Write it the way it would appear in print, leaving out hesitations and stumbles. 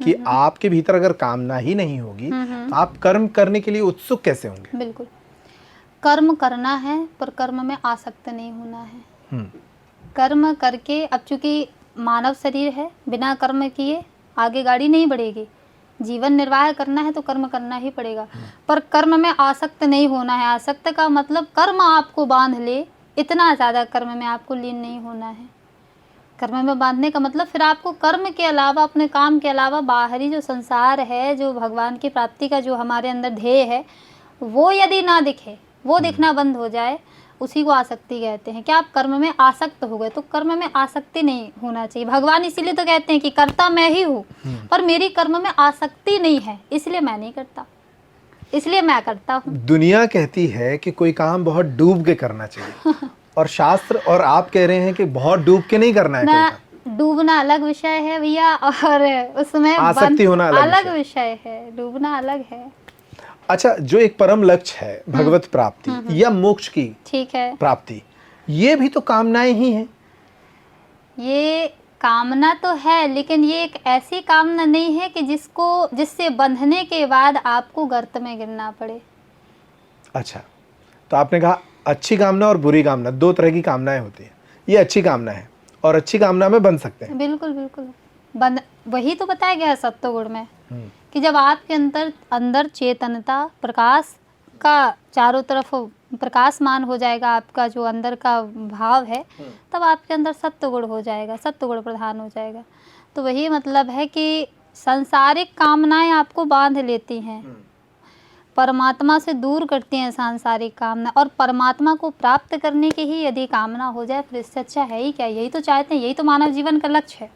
कि आपके भीतर अगर कामना ही नहीं होगी तो आप कर्म करने के लिए उत्सुक कैसे होंगे? बिल्कुल, कर्म करना है पर कर्म में आसक्त नहीं होना है। कर्म करके, अब चूंकि मानव शरीर है, बिना कर्म किए आगे गाड़ी नहीं बढ़ेगी। जीवन निर्वाह करना है तो कर्म करना ही पड़ेगा, पर कर्म में आसक्त नहीं होना है। आसक्त का मतलब कर्म आपको बांध ले, इतना ज़्यादा कर्म में आपको लीन नहीं होना है। कर्म में बांधने का मतलब फिर आपको कर्म के अलावा, अपने काम के अलावा बाहरी जो संसार है, जो भगवान की प्राप्ति का जो हमारे अंदर ध्येय है, वो यदि ना दिखे, वो दिखना बंद हो जाए, उसी को आसक्ति कहते हैं। कि आप कर्म में आसक्त हो गए, तो कर्म में आसक्ति नहीं होना चाहिए। भगवान इसीलिए तो कहते हैं कि कर्ता मैं ही हूँ, पर मेरी कर्म में आसक्ति नहीं है, इसलिए मैं नहीं करता, इसलिए मैं करता हूँ। दुनिया कहती है कि कोई काम बहुत डूब के करना चाहिए और शास्त्र और आप कह रहे हैं कि बहुत डूब के नहीं करना है कोई ना, काम। डूबना अलग विषय है भैया, और उसमें आसक्ति होना अलग विषय है, डूबना अलग है। अच्छा, जो एक परम लक्ष्य है भगवत प्राप्ति या मोक्ष की ठीक है, प्राप्ति, ये भी तो कामनाएं ही हैं। ये कामना तो है, लेकिन ये एक ऐसी कामना नहीं है कि जिससे बंधने के बाद आपको गर्त में गिरना पड़े। अच्छा, तो आपने कहा अच्छी कामना और बुरी कामना, दो तरह की कामनाएं होती हैं। ये अच्छी कामना है और अच्छी कामना में बन सकते हैं। बिल्कुल बिल्कुल, वही तो बताया गया है सत्वगुण में, कि जब आपके अंदर चेतनता, प्रकाश का चारों तरफ प्रकाशमान हो जाएगा, आपका जो अंदर का भाव है, तब आपके अंदर सत्वगुण हो जाएगा, सत्वगुण प्रधान हो जाएगा। तो वही मतलब है कि सांसारिक कामनाएं आपको बांध लेती हैं, परमात्मा से दूर करती हैं सांसारिक कामना, और परमात्मा को प्राप्त करने की ही यदि कामना हो जाए, फिर इससे अच्छा है ही क्या। यही तो चाहते हैं, यही तो मानव जीवन का लक्ष्य है।